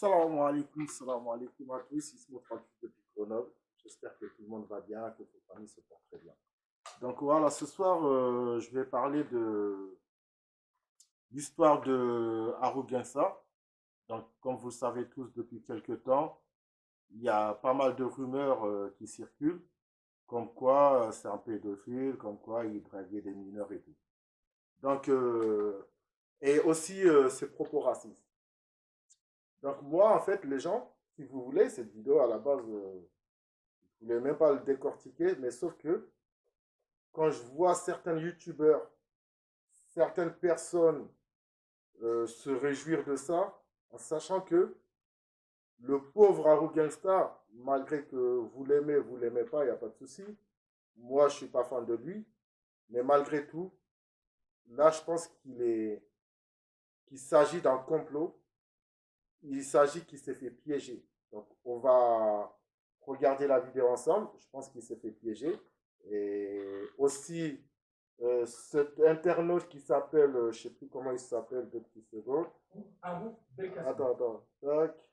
salam alaikum à tous, ici mon Franck depuis Grenoble. J'espère que tout le monde va bien, que votre famille se porte très bien. Donc voilà, ce soir, je vais parler de l'histoire de Haru Gensa. Donc, comme vous le savez tous depuis quelques temps, il y a pas mal de rumeurs qui circulent, comme quoi c'est un pédophile, comme quoi il draguait des mineurs et tout. Donc, et aussi ses propos racistes. Donc moi, en fait, les gens, si vous voulez, cette vidéo à la base, je voulais même pas le décortiquer, mais sauf que quand je vois certains youtubeurs, certaines personnes se réjouir de ça, en sachant que le pauvre Haru Gangsta, malgré que vous l'aimez pas, il n'y a pas de souci. Moi, je suis pas fan de lui, mais malgré tout, là, je pense qu'il s'agit d'un complot. Il s'agit qu'il s'est fait piéger. Donc, on va regarder la vidéo ensemble. Je pense qu'il s'est fait piéger. Et aussi, cet internaute qui s'appelle, je ne sais plus comment il s'appelle, deux petites secondes. Attends. Tac.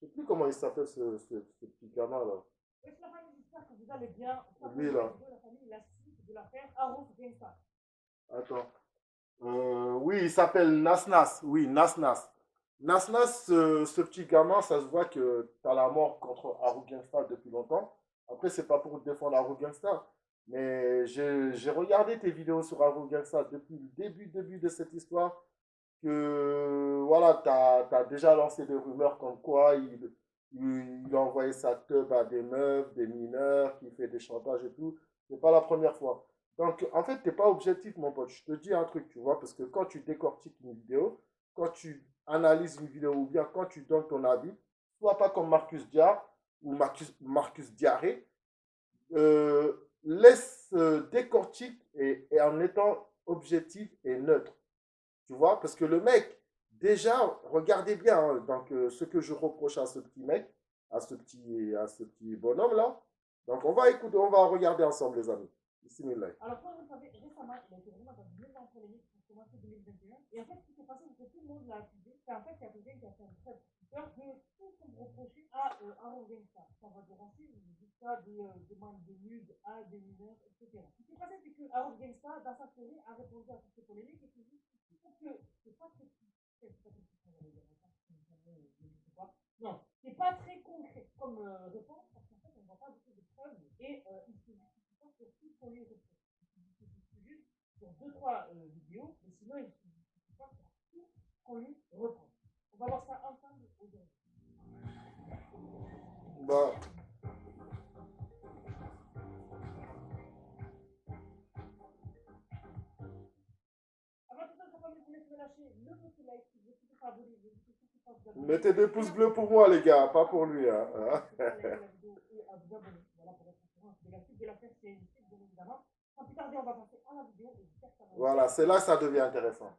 Je ne sais plus comment il s'appelle ce petit gamin-là. J'espère que vous allez bien. Lui, là. La famille, la suite de l'affaire Haru Gensa. Attends. Oui, il s'appelle Nasnas. Oui, Nasnas. Nasnas, ce petit gamin, ça se voit que tu as la mort contre Haru Gangsta depuis longtemps. Après, c'est pas pour défendre Haru Gangsta, mais j'ai regardé tes vidéos sur Haru Gangsta depuis le début de cette histoire. Que voilà, tu as déjà lancé des rumeurs comme quoi il a envoyé sa teub à des meufs, des mineurs, qui fait des chantages et tout. C'est pas la première fois. Donc, en fait, tu n'es pas objectif, mon pote. Je te dis un truc, tu vois, parce que quand tu décortiques une vidéo, quand tu analyses une vidéo ou bien quand tu donnes ton avis, sois pas comme Marcus Diar ou Marcus Diaré, laisse décortique et en étant objectif et neutre. Tu vois, parce que le mec, déjà, regardez bien, hein, donc ce que je reproche à ce petit mec, à ce petit bonhomme-là. Donc on va écouter, on va regarder ensemble, les amis. Bismillah. Alors, comme vous savez, récemment, il a été vraiment dans une énorme polémique pour commencer 2021. Et en fait, ce qui s'est passé, c'est que tout le monde l'a accusé. C'est en fait, il y a quelqu'un qui a fait un très peur de tout ce qu'on reprochait à Haru Gangsta. Ça va de racisme jusqu'à des demandes de nudes à des mineurs, etc. Ce qui s'est passé, c'est que Haru Gangsta, dans sa série, a répondu à toutes ces polémiques et s'est dit que c'est pas très. Non, c'est pas très concret comme réponse parce qu'en fait, on ne voit pas beaucoup de preuves et il se justifie pas sur tout ce qu'on lui reproche. Il se justifie juste sur deux, trois vidéos, mais sinon, il ne se justifie pas sur tout ce qu'on lui reproche. On va voir ça ensemble aujourd'hui. Bah. Avant tout ça, ça permet de vous laisser me lâcher le petit like, si vous êtes abonné, mettez des pouces bleus pour moi, les gars, pas pour lui. Hein. Voilà, c'est là que ça devient intéressant.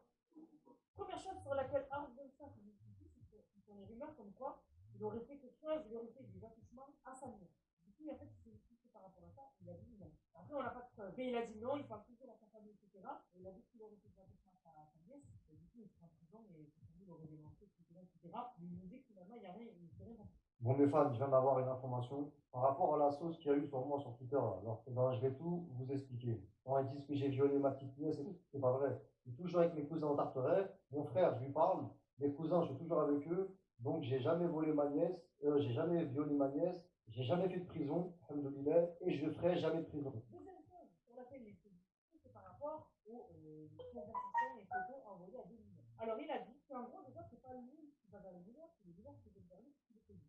Première chose sur laquelle Haru Gangsta se justifie, ce sont les rumeurs comme quoi il aurait fait quelque chose, il aurait fait des affichements à sa mère. Du coup, en fait, il s'est justifié par rapport à ça, il a dit non. Après, on n'a pas de preuve. Mais il a dit non, il parle toujours à sa famille, etc. Et il a dit qu'il aurait fait des affichements à sa nièce. Et du coup, il sera en prison et sa famille l'aurait dénoncé, etc. Mais il nous dit que finalement, il n'y a rien, il ne fait rien. Bon, mes fans, je viens d'avoir une information par rapport à la sauce qu'il y a eu sur moi sur Twitter. Alors, ben, je vais tout vous expliquer. Quand ils disent que j'ai violé ma petite nièce, c'est pas vrai. Je suis toujours avec mes cousins en Tarteret. Mon frère, je lui parle. Mes cousins, je suis toujours avec eux. Donc, j'ai jamais volé ma nièce. J'ai jamais violé ma nièce. J'ai jamais fait de prison, alhamdoulilah, et je ne ferai jamais de prison. Deuxième chose sur laquelle il se discute, c'est par rapport aux conversations et photos envoyées à des mineurs. Alors, il a dit qu'en gros, déjà, c'est pas lui qui va vers les mineurs, c'est les mineurs qui vont vers lui qui le payent.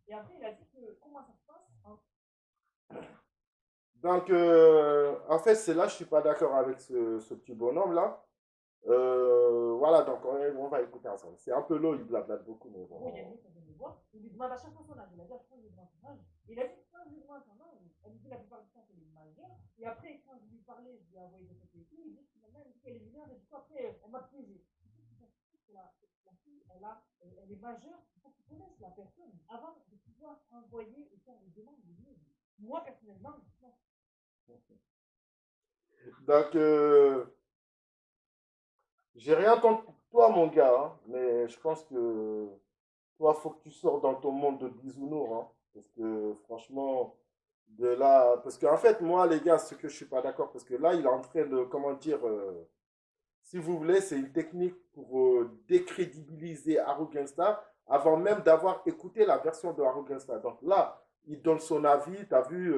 Et après, il a dit que comment ça se passe en... Donc, en fait, c'est là que je suis pas d'accord avec ce petit bonhomme-là. Voilà, donc on va écouter ensemble. C'est un peu long, il blablate beaucoup, mais bon. Oui, il y a une qui vient me voir, il lui demande à chaque fois son âge. Il a dit à chaque fois, je lui demande son âge. Il a dit, quand je lui demande son âge, elle me dit la plupart du temps qu'elle est majeure. Et après, quand je lui parlais, je lui ai envoyé des photos et tout, il dit finalement, elle me dit qu'elle est mineure, et du coup, après, elle m'a piégé. La fille, elle est majeure, il faut qu'ils connaissent la personne avant de pouvoir envoyer et faire des demandes de nude. Moi, personnellement, non. Donc, j'ai rien contre. toi, mon gars, hein, mais je pense que toi, faut que tu sors dans ton monde de bisounours, hein, parce que franchement, de là, parce qu'en fait, moi, les gars, ce que je suis pas d'accord, parce que là, il est en train de, comment dire, si vous voulez, c'est une technique pour décrédibiliser Haru Gangsta avant même d'avoir écouté la version de Haru Gangsta. Donc là, il donne son avis, tu as vu,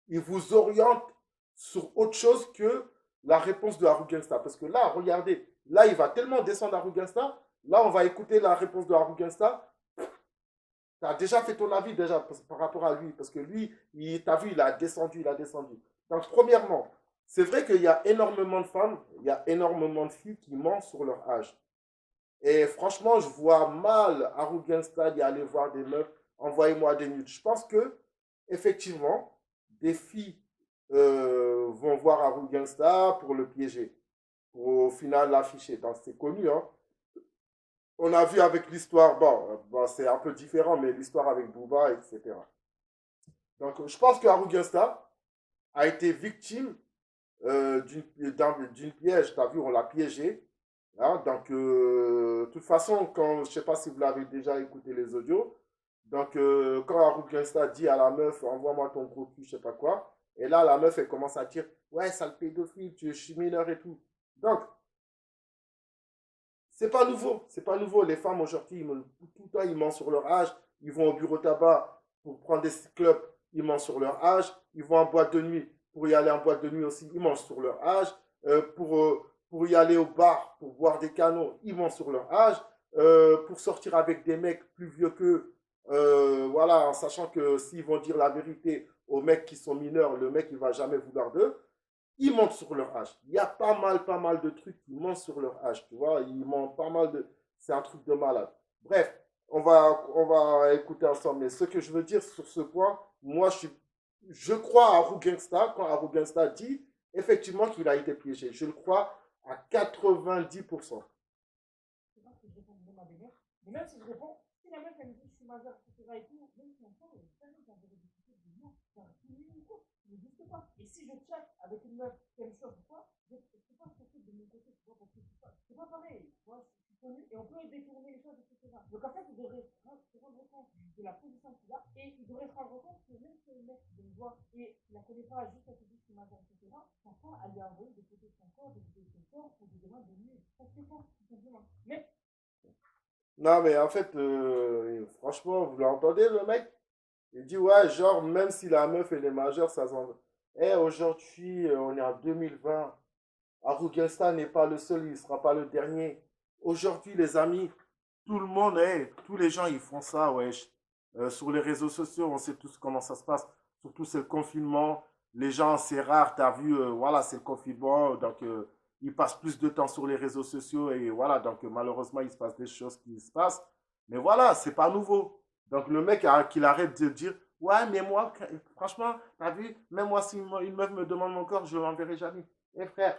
il vous oriente sur autre chose que la réponse de Haru Gangsta. Parce que là, regardez, là, il va tellement descendre Haru Gangsta. Là, on va écouter la réponse de Haru Gangsta. Tu as déjà fait ton avis déjà par rapport à lui. Parce que lui, t'as vu, il a descendu, il a descendu. Donc, premièrement, c'est vrai qu'il y a énormément de femmes, il y a énormément de filles qui mentent sur leur âge. Et franchement, je vois mal Haru Gangsta d'y aller voir des meufs, envoyez-moi des nudes. Je pense que, effectivement, des filles vont voir Haru Gangsta pour le piéger, pour au final l'afficher. Donc c'est connu, hein. On a vu avec l'histoire, bon, c'est un peu différent, mais l'histoire avec Booba, etc. Donc je pense que Haru Gangsta a été victime d'une piège. Tu as vu, on l'a piégé. Hein, donc, de toute façon, quand, je ne sais pas si vous l'avez déjà écouté les audios, donc quand Haru Gangsta dit à la meuf, envoie-moi ton gros cul, je sais pas quoi, et là, la meuf, elle commence à dire, ouais, sale pédophile, je suis mineur et tout. Donc, c'est pas nouveau, c'est pas nouveau. Les femmes aujourd'hui, tout le temps, ils mentent sur leur âge, ils vont au bureau tabac pour prendre des clubs, ils mentent sur leur âge, ils vont en boîte de nuit pour y aller en boîte de nuit aussi, ils mentent sur leur âge, pour y aller au bar, pour boire des canons, ils mentent sur leur âge, pour sortir avec des mecs plus vieux qu'eux, voilà, en sachant que s'ils vont dire la vérité aux mecs qui sont mineurs, le mec il va jamais vouloir d'eux, ils mentent sur leur âge. Il y a pas mal de trucs qui mentent sur leur âge, tu vois. Ils mentent pas mal de... C'est un truc de malade. Bref, on va écouter ensemble. Mais ce que je veux dire sur ce point, moi, je crois à Haru Gangsta quand Haru Gangsta dit effectivement qu'il a été piégé. Je le crois à 90%. C'est pas que je réponds de ma belle-mère. Mais même si je réponds, si la meuf elle me dit je suis majeur, etc. et tout, même si on parle, jamais j'avais discuté de moi, c'est un film ou quoi, ça n'existe pas. Et si je chatte avec une meuf qui aime chose ou quoi, je ne peux pas sortir de mon côté, tu vois, parce que c'est pas pareil. Tu vois, je suis connu et on peut détourner les choses, etc. Donc en fait, il devrait se rendre compte de la position qu'il a et il devrait se rendre compte que même si le mec de me voir et il la connaît pas juste à se dire que je suis majeur, etc., ça pas à lui envoyer des photos de son corps, des vidéos de son corps pour des demandes de nuit. Ça se fait pas, tout simplement. Mais Non, mais en fait, franchement, vous l'entendez, le mec? Il dit, ouais, genre, même si la meuf, elle est majeure, ça s'en... Eh, aujourd'hui, on est en 2020. Haru Gangsta n'est pas le seul, il ne sera pas le dernier. Aujourd'hui, les amis, tout le monde, tous les gens, ils font ça, wesh. Sur les réseaux sociaux, on sait tous comment ça se passe. Surtout, c'est le confinement. Les gens, c'est rare, tu as vu, voilà, c'est le confinement. Donc, ils passent plus de temps sur les réseaux sociaux. Et voilà, donc, malheureusement, il se passe des choses qui se passent. Mais voilà, c'est pas nouveau. Donc, le mec, qu'il arrête de dire, ouais, mais moi, franchement, tu as vu, même moi, si une meuf me demande mon corps, je ne l'enverrai jamais. Eh frère,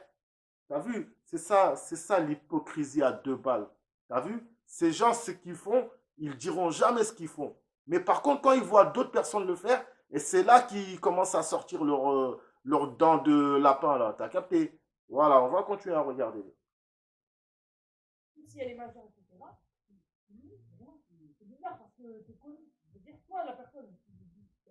t'as vu? C'est ça l'hypocrisie à deux balles. T'as vu? Ces gens, ce qu'ils font, ils diront jamais ce qu'ils font. Mais par contre, quand ils voient d'autres personnes le faire, et c'est là qu'ils commencent à sortir leurs dents de lapin, là. T'as capté? Voilà, on va continuer à regarder. si elle est majeure, etc., c'est bizarre parce que c'est connu. Je veux dire, toi, la personne qui me dit que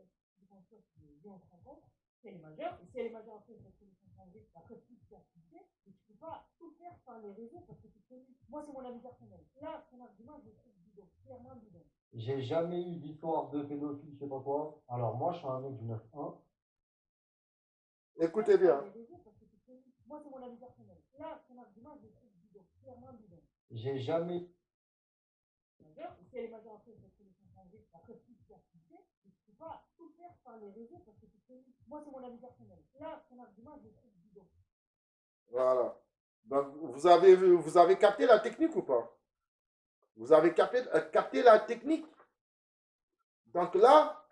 on se rencontre, si elle est majeure, et si elle est majeure après, elle va se changer, après tout ce activité, mais tu peux pas tout faire par les réseaux parce que c'est connu. Moi, c'est mon avis personnel. Là, ton argument, je le trouve bidon, clairement bidon. J'ai jamais eu d'histoire de pédophile, je sais pas quoi. Alors moi, je suis un mec du 9-1. Écoutez bien. Moi, c'est mon avis personnel. Là, ton argument, je le trouve bidon, clairement bidon. J'ai jamais Majeure, et si elle est majeure après, elle va se changer, après tout ce activité, mais tu peux pas tout faire par les réseaux parce que c'est connu. Moi, c'est mon avis personnel. Là, ton argument, je le trouve bidon. Voilà. Donc, vous avez capté la technique ou pas? Vous avez capté la technique? Donc là,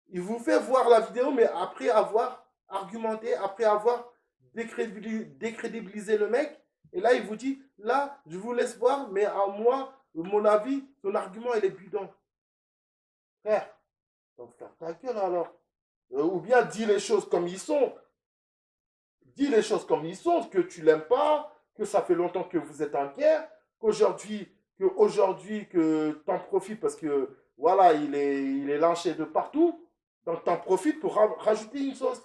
il vous fait voir la vidéo, mais après avoir argumenté, après avoir décrédibilisé le mec. Et là, il vous dit, là, je vous laisse voir, mais à moi, mon avis, ton argument, il est bidon. Frère, donc ferme ta gueule alors. Ou bien dis les choses comme ils sont. Dis les choses comme ils sont, que tu l'aimes pas, que ça fait longtemps que vous êtes en guerre, qu'aujourd'hui que t'en profites parce que voilà, il est lynché de partout, donc t'en profites pour rajouter une sauce.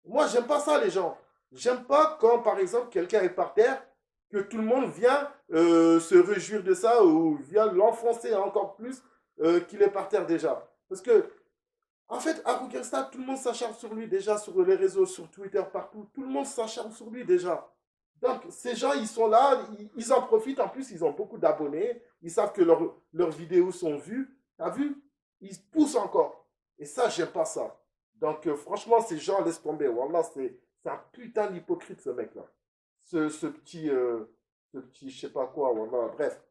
Moi, j'aime pas ça, les gens. J'aime pas quand, par exemple, quelqu'un est par terre, que tout le monde vient se réjouir de ça ou vient l'enfoncer encore plus qu'il est par terre déjà. Parce que, en fait, Abu Gangsta, tout le monde s'acharne sur lui déjà sur les réseaux, sur Twitter, partout. Tout le monde s'acharne sur lui déjà. Donc, ces gens, ils sont là, ils en profitent. En plus, ils ont beaucoup d'abonnés. Ils savent que leurs vidéos sont vues. T'as vu? Ils poussent encore. Et ça, j'aime pas ça. Donc, franchement, ces gens, laissent tomber. Wallah, c'est un putain d'hypocrite, ce mec-là. Ce petit, je sais pas quoi, voilà, bref.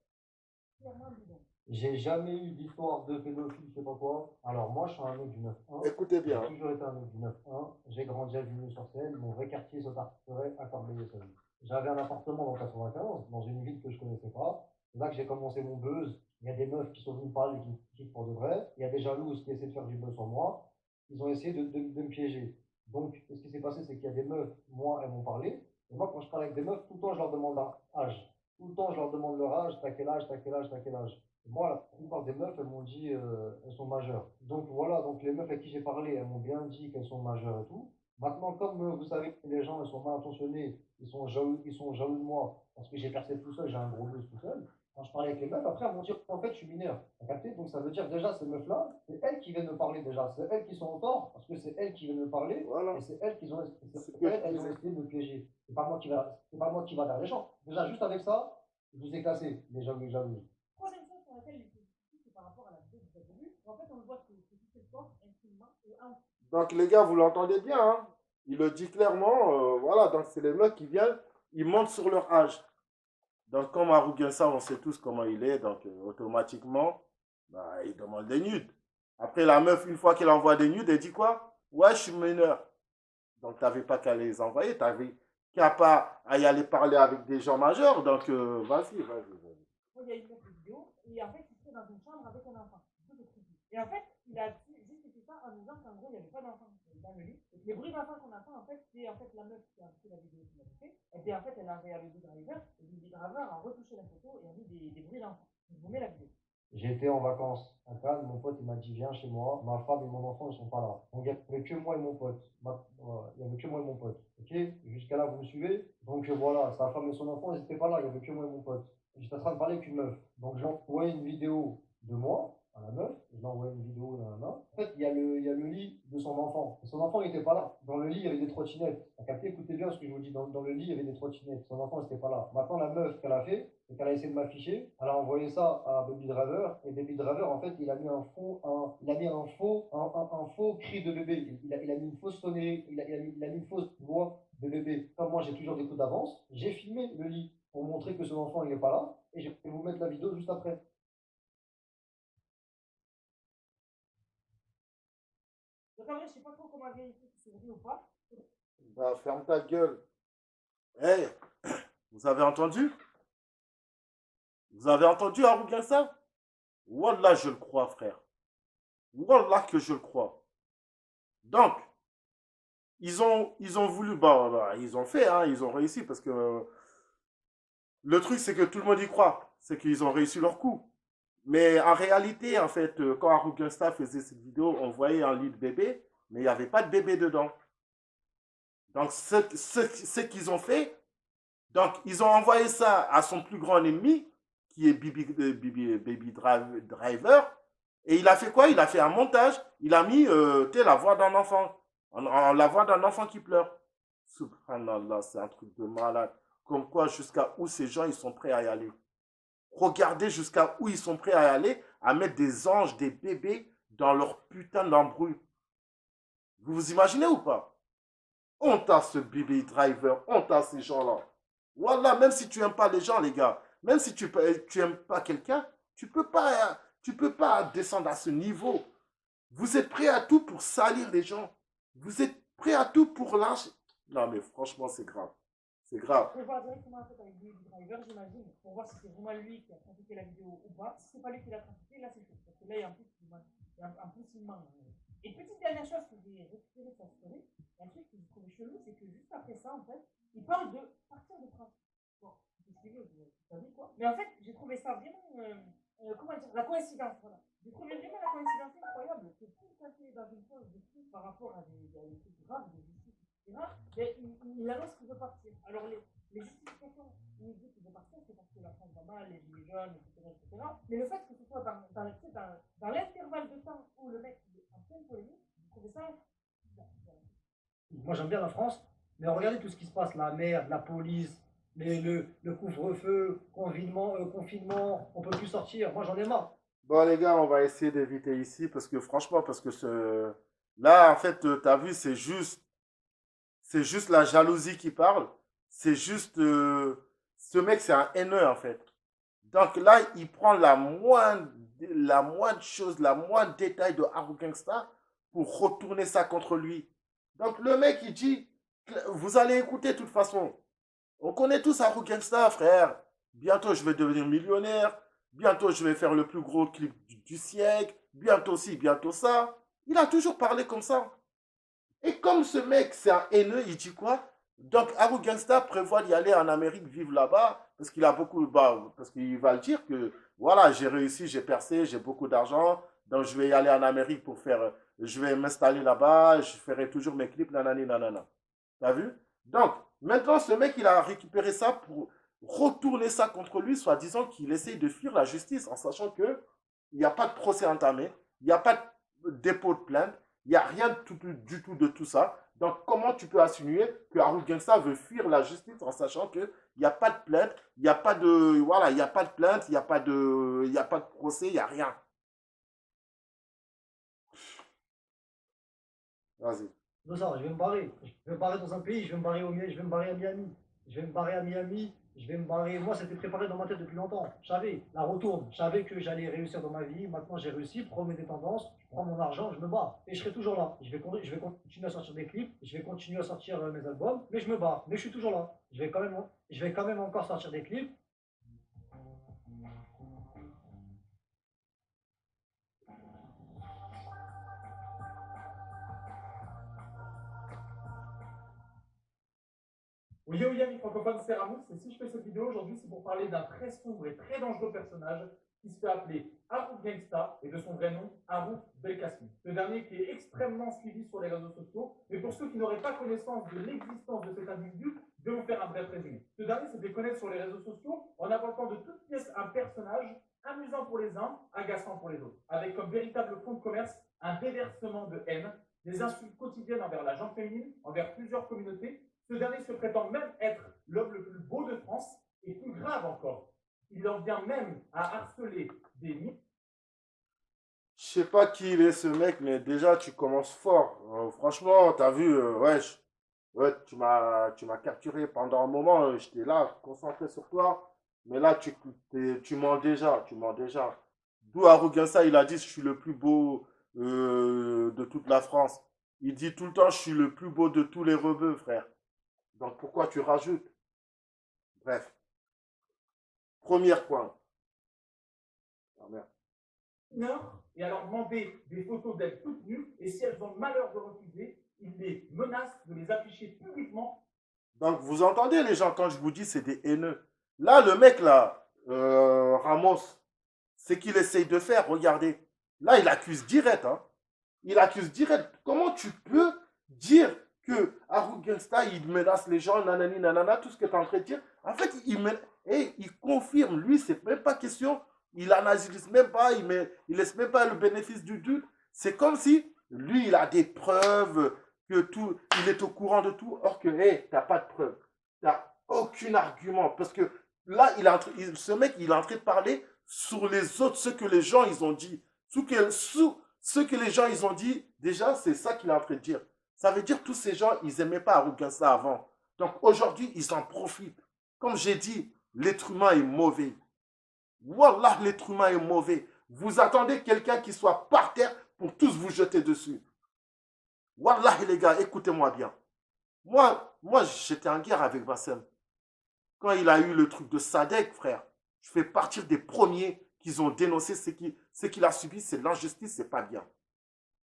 J'ai jamais eu d'histoire de pédophile, je sais pas quoi. Alors moi, je suis un mec du 9-1. Écoutez J'ai bien. toujours été un mec du 9-1. J'ai grandi à Villeneuve-sur-Seine. Mon vrai quartier, Saint-Arthuré, à Corbeil-Essonnes. J'avais un appartement dans 95, dans une ville que je connaissais pas. C'est là que j'ai commencé mon buzz. Il y a des meufs qui sont venues me parler, qui me kiffent pour de vrai. Il y a des jalouses qui essaient de faire du buzz sur moi. Ils ont essayé de me piéger. Donc, ce qui s'est passé, c'est qu'il y a des meufs, moi, elles m'ont parlé. Et moi, quand je parle avec des meufs, tout le temps, je leur demande leur âge. Tout le temps, je leur demande leur âge, t'as quel âge, t'as quel âge, t'as quel âge. Moi, la plupart des meufs, elles m'ont dit, elles sont majeures. Donc voilà, donc les meufs avec qui j'ai parlé, elles m'ont bien dit qu'elles sont majeures et tout. Maintenant, comme vous savez que les gens, ils sont mal intentionnés, ils sont jaloux de moi, parce que j'ai percé tout seul, j'ai un gros buzz tout seul. Quand je parlais avec les meufs, après, elles m'ont dit, en fait, je suis mineur. T'as capté? Donc ça veut dire déjà, ces meufs-là, c'est elles qui viennent me parler déjà. C'est elles qui sont en tort, parce que c'est elles qui viennent me parler, Voilà. et c'est elles qui ont, C'est ce que je elles ont disais. essayé de me piéger. C'est pas moi qui va vers les gens. Déjà, juste avec ça, je vous ai cassé, les jaloux. Troisième chose sur laquelle il faut discuter, c'est par rapport à la vidéo que vous avez vue. En fait, on le voit que c'est tout le corps, intimement et un. Donc, les gars, vous l'entendez bien, hein? Il le dit clairement. Voilà, donc c'est les mecs qui viennent, ils montent sur leur âge. Donc, comme Arugensa, on sait tous comment il est, donc automatiquement, bah, il demande des nudes. Après, la meuf, une fois qu'elle envoie des nudes, elle dit quoi? Ouais, je suis mineur. Donc, tu n'avais pas qu'à les envoyer, tu n'avais qu'à pas à y aller parler avec des gens majeurs. Donc, vas-y, vas-y. Il y a une autre vidéo, et en fait, il serait dans une chambre avec un enfant. Et en fait, il a justifié ça en disant qu'en gros, il n'y avait pas d'enfant dans le lit. Et les bruits d'enfant qu'on entend, en fait, c'est en fait la meuf qui a pris la vidéo qu'il avait fait. Et puis en fait, elle a envoyé à Baby Driver, et Baby Driver a retouché la photo et a mis des bruits d'enfant. Je vous mets la vidéo. J'étais en vacances à Cannes, mon pote il m'a dit viens chez moi, ma femme et mon enfant ils sont pas là. Donc il n'y avait que moi et mon pote. Il n'y avait que moi et mon pote. Ok? Jusqu'à là vous me suivez? Donc voilà, sa femme et son enfant ils n'étaient pas là, il n'y avait que moi et mon pote. J'étais en train de parler avec une meuf. Donc j'ai envoyé une vidéo de moi à la meuf, je lui ai envoyé une vidéo dans la main. En fait, il y a le lit de son enfant. Et son enfant il n'était pas là. Dans le lit il y avait des trottinettes. T'as capté? Écoutez bien ce que je vous dis. Dans le lit il y avait des trottinettes. Son enfant n'était pas là. Maintenant la meuf qu'elle a fait, et qu'elle a essayé de m'afficher. Elle a envoyé ça à Baby Driver, et Baby Driver, en fait, il a mis il a mis un faux cri de bébé. Il a mis une fausse sonnerie, il a mis une fausse voix de bébé. Comme moi, j'ai toujours des coups d'avance, j'ai filmé le lit pour montrer que son enfant, il n'est pas là, et je vais vous mettre la vidéo juste après. Donc en vrai, je sais pas trop comment vérifier si c'est vrai ou pas. Bah, ferme ta gueule. Hey, vous avez entendu? Vous avez entendu Arugensa? Wallah, je le crois, frère. Wallah que je le crois. Donc, ils ont voulu, bah, ils ont fait, hein, ils ont réussi parce que le truc, c'est que tout le monde y croit. C'est qu'ils ont réussi leur coup. Mais en réalité, en fait, quand Arugensta faisait cette vidéo, on voyait un lit de bébé, mais il n'y avait pas de bébé dedans. Donc, ce qu'ils ont fait, donc, ils ont envoyé ça à son plus grand ennemi, qui est Baby Driver. Et il a fait quoi? Il a fait un montage. Il a mis la voix d'un enfant. La voix d'un enfant qui pleure. Subhanallah, c'est un truc de malade. Comme quoi, jusqu'à où ces gens ils sont prêts à y aller. Regardez jusqu'à où ils sont prêts à y aller, à mettre des anges, des bébés dans leur putain d'embrouille. Vous vous imaginez ou pas? Honte à ce Baby Driver, honte à ces gens-là. Voilà, même si tu n'aimes pas les gens, les gars, même si tu n'aimes pas quelqu'un, tu peux pas descendre à ce niveau. Vous êtes prêt à tout pour salir les gens. Vous êtes prêt à tout pour lâcher. Non, mais franchement, c'est grave. C'est grave. Je vais voir directement en fait avec Baby Driver, j'imagine, pour voir si c'est vraiment lui qui a trafiqué la vidéo ou pas. Si c'est pas lui qui l'a trafiqué, là c'est chaud. Parce que là, il y a un plus, il manque. Et petite dernière chose que j'ai récupéré sa story, un truc que j'ai trouvé chelou, c'est que juste après ça, en fait, il parle de partir de France. Bon, c'est ce qu'il veut, t'as vu quoi. Mais en fait, j'ai trouvé ça vraiment, comment dire, la coïncidence, voilà. J'ai trouvé vraiment la coïncidence incroyable que tout ça fait dans une phase de fou par rapport à des trucs graves, des justices, etc. Et il annonce qu'il veut partir. Alors les justifications, il dit qu'il veut partir, c'est parce que la France va mal, les gilets jaunes, etc., etc. Mais le fait que ce soit dans l'intervalle de temps où le mec est en pleine polémique, j'ai trouvé ça. Moi, j'aime bien la France, mais regardez tout ce qui se passe, la merde, la police, le couvre-feu, confinement, on peut plus sortir. Moi, j'en ai marre. Bon, les gars, on va essayer d'éviter ici parce que franchement, parce que là, en fait, tu as vu, c'est juste la jalousie qui parle. C'est juste, ce mec, c'est un haineux, en fait. Donc là, il prend la moindre chose, la moindre détail de Haru Gangsta pour retourner ça contre lui. Donc le mec, il dit, vous allez écouter de toute façon. On connaît tous Haru Gangsta, frère. Bientôt, je vais devenir millionnaire. Bientôt, je vais faire le plus gros clip du siècle. Bientôt ci, bientôt ça. Il a toujours parlé comme ça. Et comme ce mec, c'est un haineux, il dit quoi? Donc, Haru Gangsta prévoit d'y aller en Amérique, vivre là-bas, parce qu'il a beaucoup, bah, parce qu'il va le dire que, voilà, j'ai réussi, j'ai percé, j'ai beaucoup d'argent, donc je vais y aller en Amérique pour faire, je vais m'installer là-bas, je ferai toujours mes clips, nanani, nanana. T'as vu? Donc, maintenant, ce mec, il a récupéré ça pour retourner ça contre lui, soi-disant qu'il essaye de fuir la justice, en sachant que il n'y a pas de procès entamé, il n'y a pas de dépôt de plainte, il n'y a rien du tout de tout ça. Donc, comment tu peux insinuer que Haru Gangsta veut fuir la justice en sachant qu'il n'y a pas de plainte, il n'y a pas de, voilà, il n'y a pas de plainte, il n'y a pas de, il n'y a pas de procès, il n'y a rien. Vas-y. De ça, je vais me barrer. Je vais me barrer dans un pays, je vais me barrer je vais me barrer à Miami. Je vais me barrer à Miami, je vais me barrer. Moi, c'était préparé dans ma tête depuis longtemps. Je savais, la retourne. Je savais que j'allais réussir dans ma vie. Maintenant, j'ai réussi, prends mes dépendances, je prends mon argent, je me bats. Et je serai toujours là. Je vais continuer à sortir des clips, je vais continuer à sortir mes albums, mais je me bats. Mais je suis toujours là. Je vais quand même encore sortir des clips. Oui, oui, amis francophones, c'est Ramous, et si je fais cette vidéo aujourd'hui, c'est pour parler d'un très sombre et très dangereux personnage qui se fait appeler Harouf Gangsta et de son vrai nom, Harouf Belkacem. Ce dernier qui est extrêmement suivi sur les réseaux sociaux, mais pour ceux qui n'auraient pas connaissance de l'existence de cet individu, je vais vous faire un bref résumé. Ce dernier s'est fait connaître sur les réseaux sociaux en apportant de toutes pièces un personnage amusant pour les uns, agaçant pour les autres, avec comme véritable fond de commerce un déversement de haine, des insultes quotidiennes envers la gente féminine, envers plusieurs communautés. Ce dernier se prétend même être l'homme le plus beau de France, et plus grave encore, il en vient même à harceler des... Je sais pas qui il est ce mec, mais déjà tu commences fort. Franchement, t'as vu, ouais, tu m'as capturé pendant un moment. J'étais là, concentré sur toi. Mais là, tu mens déjà, tu mens déjà. D'où Haru Gangsta, il a dit, je suis le plus beau de toute la France. Il dit tout le temps, je suis le plus beau de tous les rebeux, frère. Donc pourquoi tu rajoutes? Bref, premier point. Ah, merde. Et à leur demander des photos d'elles toutes nues, et si elles ont le malheur de refuser, il les menace de les afficher publiquement. Donc vous entendez les gens quand je vous dis c'est des haineux. Là, le mec là, Ramos, c'est qu'il essaye de faire, regardez. Là, il accuse direct. Hein. Il accuse direct. Comment tu peux dire que Haru Gangsta, il menace les gens, nanani, nanana, tout ce que tu es en train de dire. En fait, il confirme, lui, c'est même pas question, il analyse même pas, il laisse même pas le bénéfice du doute. C'est comme si, lui, il a des preuves, que tout, il est au courant de tout, or que, hey, tu n'as pas de preuves. Tu n'as aucun argument. Parce que là, ce mec, il est en train de parler sur les autres, ce que les gens, ils ont dit. Ce que les gens, ils ont dit, déjà, c'est ça qu'il est en train de dire. Ça veut dire que tous ces gens, ils n'aimaient pas Haru Gangsta avant. Donc aujourd'hui, ils en profitent. Comme j'ai dit, l'être humain est mauvais. Wallah, l'être humain est mauvais. Vous attendez quelqu'un qui soit par terre pour tous vous jeter dessus. Wallah, les gars, écoutez-moi bien. Moi j'étais en guerre avec Bassem. Quand il a eu le truc de Sadek, frère, je fais partie des premiers qui ont dénoncé ce qu'il a subi, c'est l'injustice, c'est pas bien.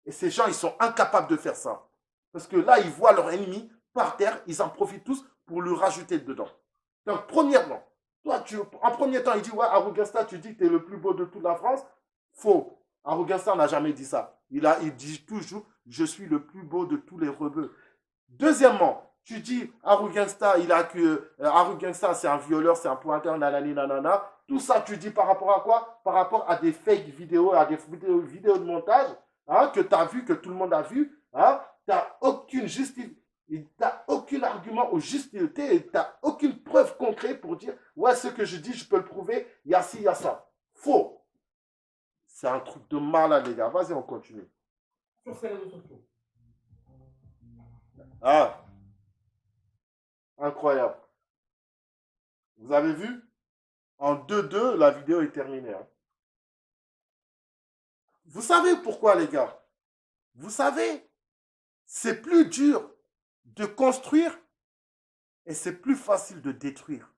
Et ces gens, ils sont incapables de faire ça. Parce que là, ils voient leur ennemi par terre, ils en profitent tous pour lui rajouter dedans. Donc, premièrement, toi, en premier temps, il dit, ouais, Arugasta, tu dis que tu es le plus beau de toute la France. Faux. Arugasta n'a jamais dit ça. Il dit toujours, je suis le plus beau de tous les rebeux. Deuxièmement, tu dis, Arugasta, Arugasta, c'est un violeur, c'est un pointeur, nanani, nanana. Tout ça, tu dis par rapport à quoi? Par rapport à des fake vidéos, à des vidéos de montage, hein, que tu as vu, que tout le monde a vu. Hein, tu n'as aucune aucun argument ou justifié, tu n'as aucune preuve concrète pour dire, ouais, ce que je dis, je peux le prouver, il y a ci, il y a ça. Faux. C'est un truc de malade, les gars. Vas-y, on continue. Sur ces réseaux sociaux. Ah, incroyable. Vous avez vu? En 2-2, la vidéo est terminée. Hein. Vous savez pourquoi, les gars? Vous savez, c'est plus dur de construire et c'est plus facile de détruire.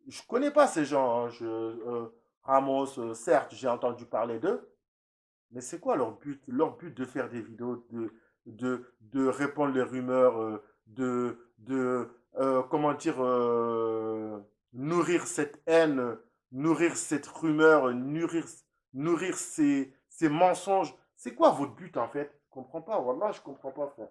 Je ne connais pas ces gens. Hein. Ramos, certes, j'ai entendu parler d'eux. Mais c'est quoi leur but? Leur but de faire des vidéos, de répandre les rumeurs, comment dire, nourrir cette haine, nourrir cette rumeur, nourrir ces mensonges. C'est quoi votre but en fait? Je comprends pas. Voilà, je comprends pas, frère.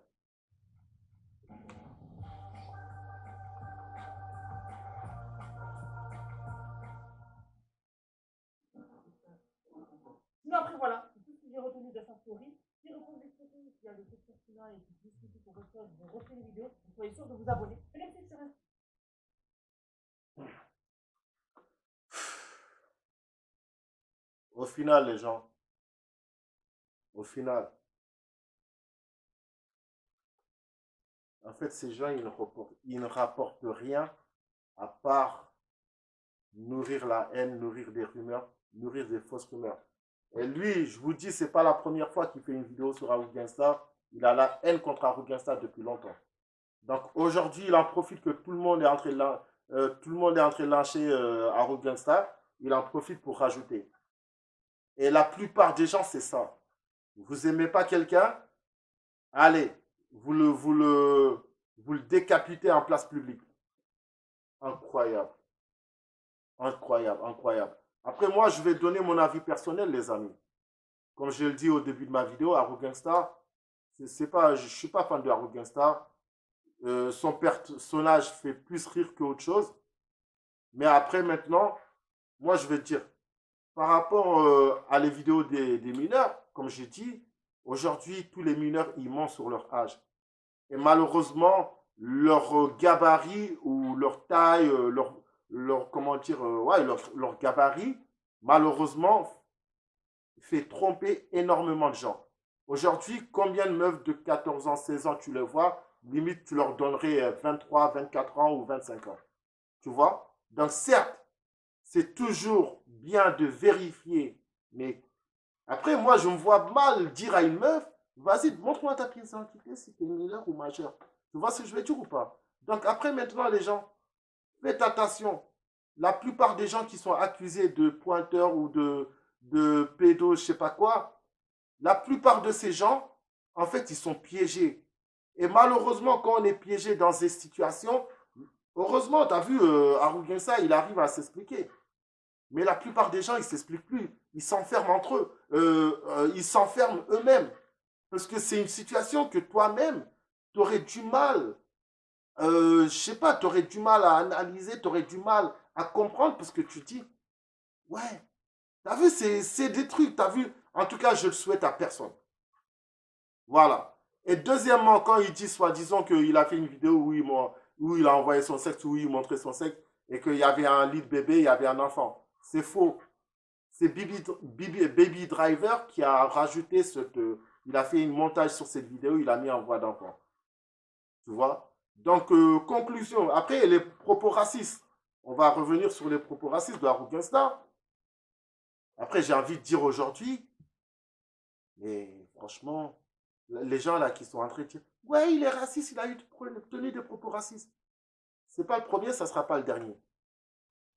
Sinon, après, voilà, c'est tout ce que j'ai retenu de sa story. Si répondez des questions, s'il y a des questions finales et qui discutent pour votre chose, je refais une vidéo. Donc, soyez sûr de vous abonner. Et même si c'est rien. Au final, les gens, au final, en fait, ces gens, ils ne rapportent rien à part nourrir la haine, nourrir des rumeurs, nourrir des fausses rumeurs. Et lui, je vous dis, c'est pas la première fois qu'il fait une vidéo sur Arugasta. Il a la haine contre Arugasta depuis longtemps. Donc aujourd'hui, il en profite que tout le monde est en train de lyncher Arugasta. Il en profite pour rajouter. Et la plupart des gens, c'est ça. Vous aimez pas quelqu'un? Allez, vous le décapitez en place publique. Incroyable. Incroyable, incroyable. Après, moi, je vais donner mon avis personnel, les amis. Comme je le dis au début de ma vidéo, Arugasta, je ne suis pas fan de Arugasta. Son personnage fait plus rire qu'autre chose. Mais après, maintenant, moi, je vais dire, par rapport à les vidéos des mineurs, comme j'ai dit, aujourd'hui, tous les mineurs, ils mentent sur leur âge. Et malheureusement, leur gabarit ou leur taille, comment dire, ouais, leur gabarit, malheureusement, fait tromper énormément de gens. Aujourd'hui, combien de meufs de 14 ans, 16 ans, tu les vois, limite, tu leur donnerais 23, 24 ans ou 25 ans. Tu vois? Donc, certes, c'est toujours bien de vérifier, mais après, moi, je me vois mal dire à une meuf, vas-y, montre-moi ta pièce d'identité si tu es mineur ou majeur. Tu vois ce que je veux dire ou pas? Donc, après, maintenant, les gens, faites attention. La plupart des gens qui sont accusés de pointeurs ou de pédos, je sais pas quoi, la plupart de ces gens, en fait, ils sont piégés. Et malheureusement, quand on est piégé dans ces situations, heureusement, tu as vu, Arugasa, il arrive à s'expliquer. Mais la plupart des gens, ils ne s'expliquent plus. Ils s'enferment entre eux. Ils s'enferment eux-mêmes. Parce que c'est une situation que toi-même, tu aurais du mal, je sais pas, tu aurais du mal à analyser, tu aurais du mal à comprendre parce que tu dis, ouais, t'as vu, c'est des trucs, t'as vu. En tout cas, je le souhaite à personne. Voilà. Et deuxièmement, quand il dit, soi-disant, qu'il a fait une vidéo où il a envoyé son sexe, où il montrait son sexe, et qu'il y avait un lit de bébé, il y avait un enfant. C'est faux. C'est Baby Driver qui a rajouté il a fait un montage sur cette vidéo, il a mis en voix d'enfant. Tu vois? Donc, conclusion. Après, les propos racistes. On va revenir sur les propos racistes de Arugasta. Après, j'ai envie de dire aujourd'hui, mais franchement, les gens là qui sont en train de dire, ouais, il est raciste, il a tenu des propos racistes. C'est pas le premier, ça sera pas le dernier.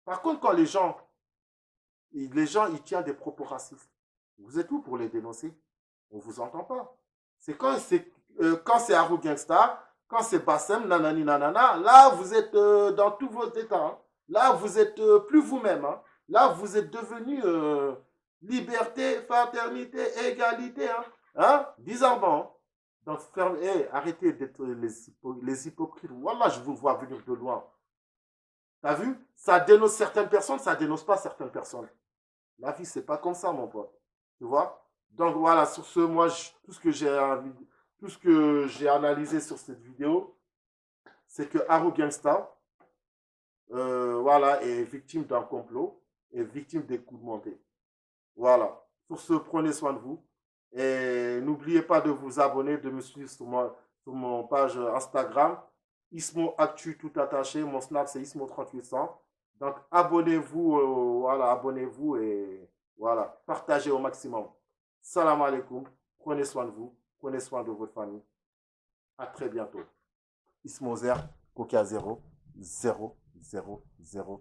Par contre, quand les gens ils tiennent des propos racistes, vous êtes où pour les dénoncer? On ne vous entend pas. C'est quand c'est Arugasta, Quand c'est Bassem, nanani, nanana, là, vous êtes dans tous vos états. Hein. Là, vous êtes plus vous-même. Hein. Là, vous êtes devenu liberté, fraternité, égalité. Hein, hein? Bizarrement. Donc, arrêtez d'être les hypocrites. Wallah, je vous vois venir de loin. T'as vu? Ça dénonce certaines personnes, ça dénonce pas certaines personnes. La vie, c'est pas comme ça, mon pote. Tu vois? Donc, voilà, sur ce, moi, tout ce que j'ai analysé sur cette vidéo, c'est que Haru Gangsta, voilà, est victime d'un complot, est victime des coups de montée. Voilà. Sur ce, prenez soin de vous. Et n'oubliez pas de vous abonner, de me suivre sur mon page Instagram. Ismo Actu tout attaché. Mon snap, c'est Ismo3800. Donc, abonnez-vous, voilà, abonnez-vous et voilà, partagez au maximum. Salam alaikum. Prenez soin de vous. Prenez soin de votre famille. À très bientôt. Ismo Zer, Coca 0, 0, 0, 0.